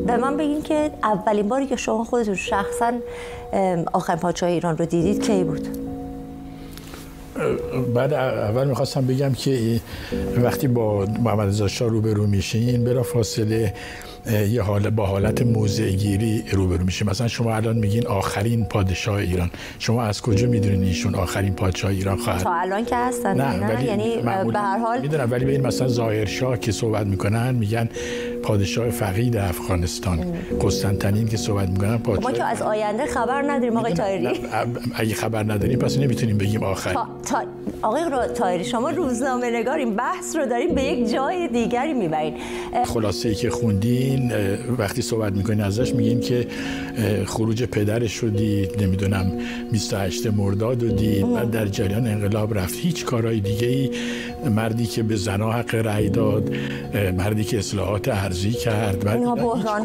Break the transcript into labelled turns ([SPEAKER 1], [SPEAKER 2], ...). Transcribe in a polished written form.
[SPEAKER 1] در من بگین که اولین باری که شما خودتون شخصا آخرین پادشاه ایران رو دیدید کی بود؟
[SPEAKER 2] بعد اول میخواستم بگم که وقتی با محمد رضا شاه روبرو میشین بلافاصله یه با حالت موضع‌گیری روبرو میشین. مثلا شما الان میگین آخرین پادشاه ایران، شما از کجا میدونین ایشون آخرین پادشاه ایران خواهد؟
[SPEAKER 1] تا الان که هستن
[SPEAKER 2] نه
[SPEAKER 1] یعنی به هر حال
[SPEAKER 2] میدونم، ولی ببین مثلا ظاهر شاه که صحبت میکنن میگن پادشاه فقید افغانستان، قسطنطنین که صحبت میکنن پادشاه.
[SPEAKER 1] ما که از آینده خبر نداریم آقای طاهری.
[SPEAKER 2] اگه خبر نداریم پس نمیتونیم بگیم آخر.
[SPEAKER 1] آقای طاهری شما روزنامه نگارین، بحث رو داریم به یک جای دیگری میبرین.
[SPEAKER 2] خلاصه‌ای که خوندین وقتی صحبت میکنین ازش میگین که خروج پدرش رو دید، نمیدونم 28 مرداد رو دید، بعد در جریان انقلاب رفت. هیچ کارهای دیگه‌ای، مردی که به زنها حق رأی داد، مردی که اصلاحات ارضی کرد،
[SPEAKER 1] اینها بحران